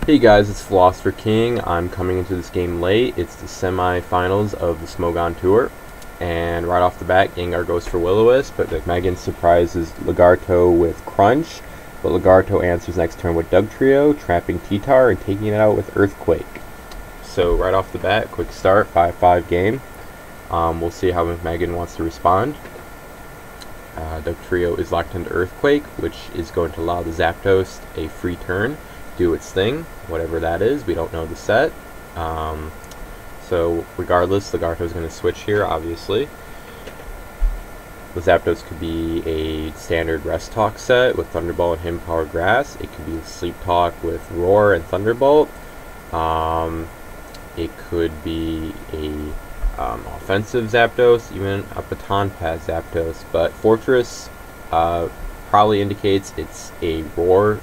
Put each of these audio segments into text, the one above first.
Hey guys, it's Philosopher King. I'm coming into this game late. It's the semifinals of the Smogan Tour. And right off the bat, Gengar goes for Will-O-Wisp, but McMeghan surprises Lagarto with Crunch. But Lagarto answers next turn with Dugtrio, trapping T-Tar and taking it out with Earthquake. So right off the bat, quick start, 5-5 game. We'll see how McMeghan wants to respond. Dugtrio is locked into Earthquake, which is going to allow the Zapdos a free turn. Do its thing, whatever that is. We don't know the set. So regardless, Lagarto is going to switch here, obviously. The Zapdos could be a standard Rest Talk set with Thunderbolt and Hidden Power Grass. It could be Sleep Talk with Roar and Thunderbolt. It could be a offensive Zapdos, even a Baton Pass Zapdos. But Fortress probably indicates it's a Roar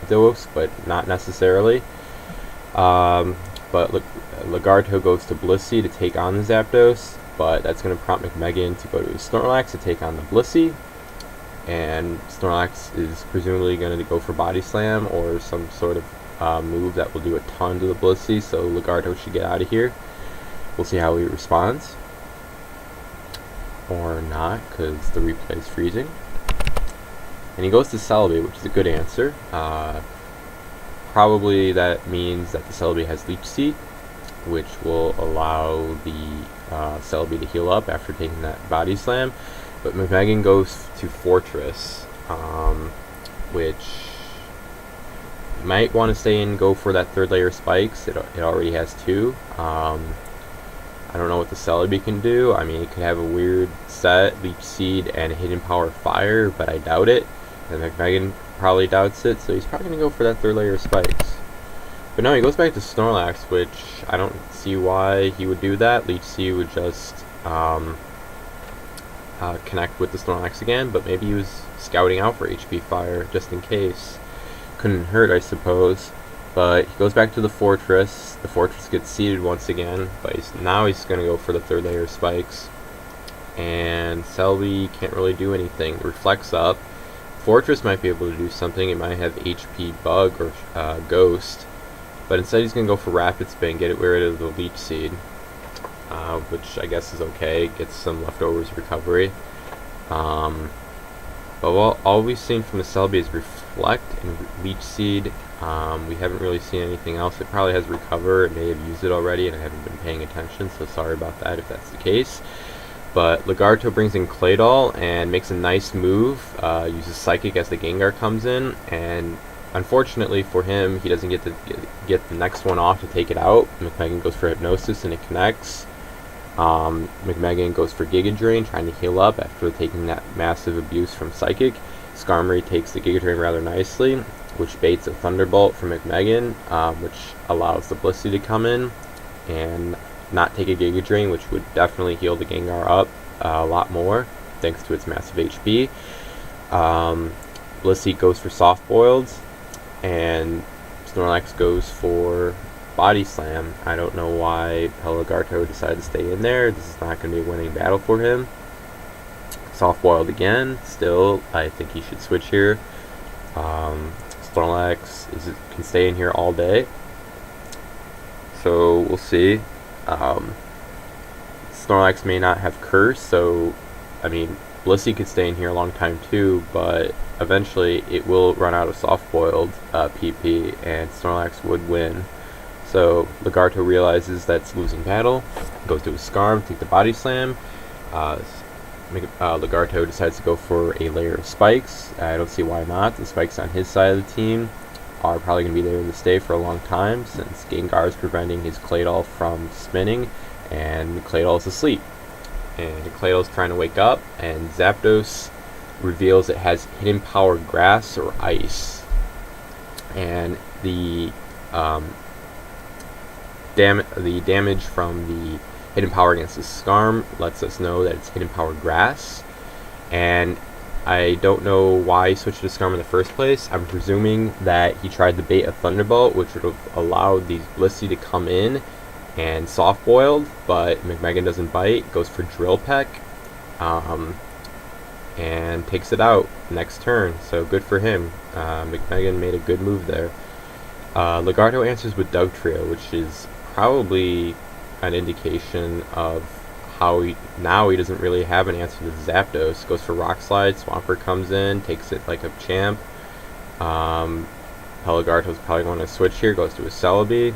dose, but not necessarily. But Lagarto goes to Blissey to take on the Zapdos, but that's going to prompt McMeghan to go to Snorlax to take on the Blissey. And Snorlax is presumably going to go for Body Slam or some sort of move that will do a ton to the Blissey, so Lagarto should get out of here. We'll see how he responds. Or not, because the replay is freezing. And he goes to Celebi, which is a good answer. Probably that means that the Celebi has Leech Seed, which will allow the Celebi to heal up after taking that Body Slam. But McMeghan goes to Fortress, which you might want to stay and go for that third layer spikes. It already has two. I don't know what the Celebi can do. I mean, it could have a weird set, Leech Seed and Hidden Power Fire, but I doubt it. And McMeghan probably doubts it, so he's probably going to go for that third layer of spikes. But no, he goes back to Snorlax, which I don't see why he would do that. Leech Seed would just connect with the Snorlax again, but maybe he was scouting out for HP Fire just in case. Couldn't hurt, I suppose. But he goes back to the Fortress. The Fortress gets seeded once again, but now he's going to go for the third layer of spikes. And Celebi can't really do anything. It reflects up. Fortress might be able to do something. It might have HP Bug or Ghost. But instead he's going to go for Rapid Spin, get rid of the Leech Seed. Which I guess is okay. Gets some leftovers recovery. But all we've seen from the Celebi is Reflect and Leech Seed. We haven't really seen anything else. It probably has Recover. It may have used it already and I haven't been paying attention, so sorry about that if that's the case. But Lagarto brings in Claydol and makes a nice move, uses Psychic as the Gengar comes in, and unfortunately for him, he doesn't get the next one off to take it out. McMeghan goes for Hypnosis and it connects. McMeghan goes for Giga Drain, trying to heal up after taking that massive abuse from Psychic. Skarmory takes the Giga Drain rather nicely, which baits a Thunderbolt from McMeghan, which allows the Blissey to come in and not take a Giga Drain, which would definitely heal the Gengar up a lot more, thanks to its massive HP. Blissey goes for Soft Boiled, and Snorlax goes for Body Slam. I don't know why Pejelagarto decided to stay in there. This is not going to be a winning battle for him. Soft Boiled again. Still, I think he should switch here. Snorlax can stay in here all day. So we'll see. Snorlax may not have Curse, so I mean Blissey could stay in here a long time too, but eventually it will run out of Soft Boiled PP and Snorlax would win. So Lagarto realizes that's losing battle, goes to his Scarm, take the Body Slam. Lagarto decides to go for a layer of spikes. I don't see why not. The spikes on his side of the team are probably going to be there to stay for a long time, since Gengar is preventing his Claydol from spinning, and Claydol is asleep. And Claydol is trying to wake up, and Zapdos reveals it has Hidden Power Grass or Ice. And the damage from the Hidden Power against the Skarm lets us know that it's Hidden Power Grass. And I don't know why he switched to Skarm in the first place. I'm presuming that he tried to bait a Thunderbolt, which would have allowed the Blissey to come in and Soft Boiled, but McMeghan doesn't bite, goes for Drill Peck, and takes it out next turn. So good for him. McMeghan made a good move there. Legarto answers with Dugtrio, which is probably an indication of how now he doesn't really have an answer to Zapdos. Goes for Rock Slide, Swampert comes in, takes it like a champ. Pejelagarto's probably going to switch here, goes to a Celebi.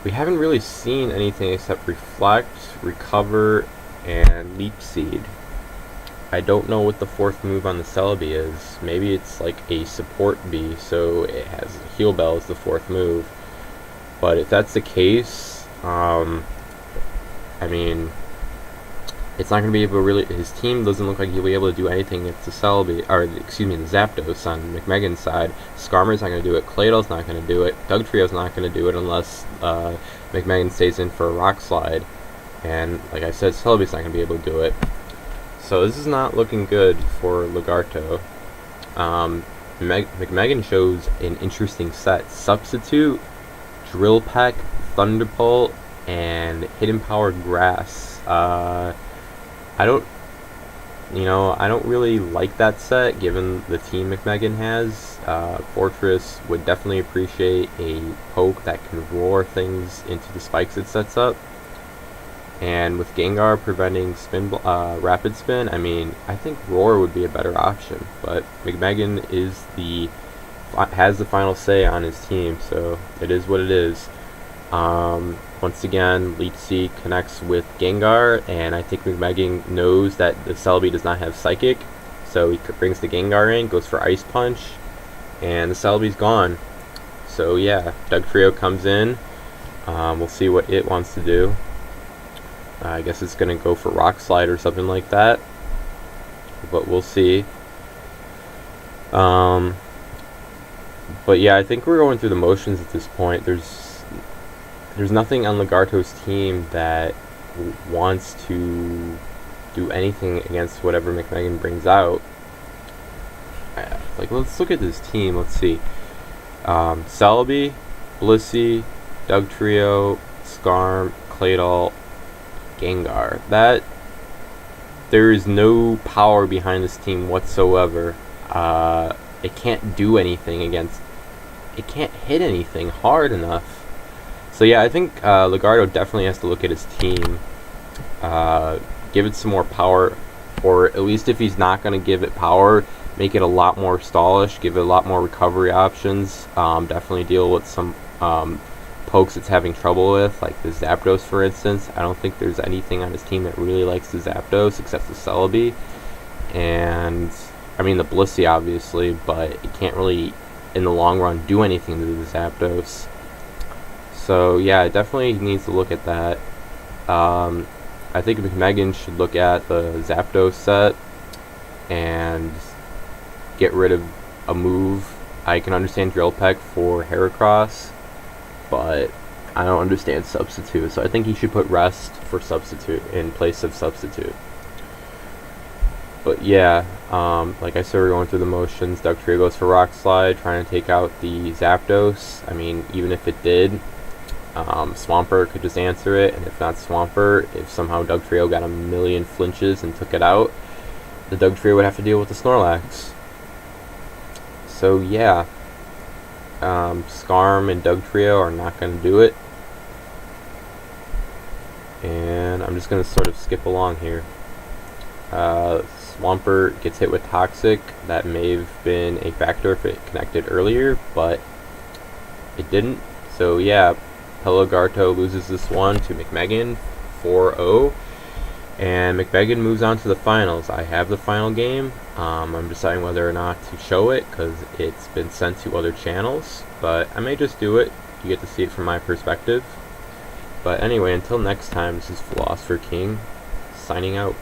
We haven't really seen anything except Reflect, Recover, and Leech Seed. I don't know what the fourth move on the Celebi is. Maybe it's like a support bee, so it has Heal Bell as the fourth move. But if that's the case, I mean, it's not going to be able to really. His team doesn't look like he'll be able to do anything against the Celebi, or excuse me, the Zapdos on McMeghan's side. Skarmory's not going to do it. Claydol's not going to do it. Dugtrio's not going to do it unless McMeghan stays in for a Rock Slide. And like I said, Celebi's not going to be able to do it. So this is not looking good for Legarto. McMeghan shows an interesting set: Substitute, Drill Peck, Thunderbolt, and Hidden Power Grass. I don't really like that set given the team McMeghan has. Fortress would definitely appreciate a poke that can roar things into the spikes it sets up. And with Gengar preventing Rapid Spin, I mean, I think Roar would be a better option. But McMeghan has the final say on his team, so it is what it is. Once again, Leech Seed connects with Gengar, and I think McMeghan knows that the Celebi does not have Psychic, so he brings the Gengar in, goes for Ice Punch, and the Celebi's gone. So yeah, Dugtrio comes in. We'll see what it wants to do. I guess it's going to go for Rock Slide or something like that, but we'll see. But yeah, I think we're going through the motions at this point. There's nothing on Legarto's team that wants to do anything against whatever McMeghan brings out. Like, let's look at this team. Let's see. Celebi, Blissey, Dugtrio, Skarm, Claydol, Gengar. There is no power behind this team whatsoever. It can't do anything against. It can't hit anything hard enough. So yeah, I think Legarto definitely has to look at his team, give it some more power, or at least if he's not going to give it power, make it a lot more stallish, give it a lot more recovery options. Definitely deal with some pokes it's having trouble with, like the Zapdos, for instance. I don't think there's anything on his team that really likes the Zapdos except the Celebi, and I mean the Blissey obviously, but it can't really in the long run do anything to the Zapdos. So yeah, it definitely needs to look at that. I think McMeghan should look at the Zapdos set and get rid of a move. I can understand Drill Peck for Heracross, but I don't understand Substitute. So I think he should put Rest for Substitute in place of Substitute. But yeah, like I said, we're going through the motions. Dugtrio goes for Rock Slide, trying to take out the Zapdos. I mean, even if it did, Swampert could just answer it, and if not Swampert, if somehow Dugtrio got a million flinches and took it out, the Dugtrio would have to deal with the Snorlax. So yeah, Skarm and Dugtrio are not going to do it, and I'm just going to sort of skip along here. Swampert gets hit with Toxic. That may have been a factor if it connected earlier, but it didn't. So yeah, Pejelagarto loses this one to McMeghan 4-0, and McMeghan moves on to the finals. I have the final game. I'm deciding whether or not to show it because it's been sent to other channels, but I may just do it. You get to see it from my perspective. But anyway, until next time, this is Philosopher King, signing out.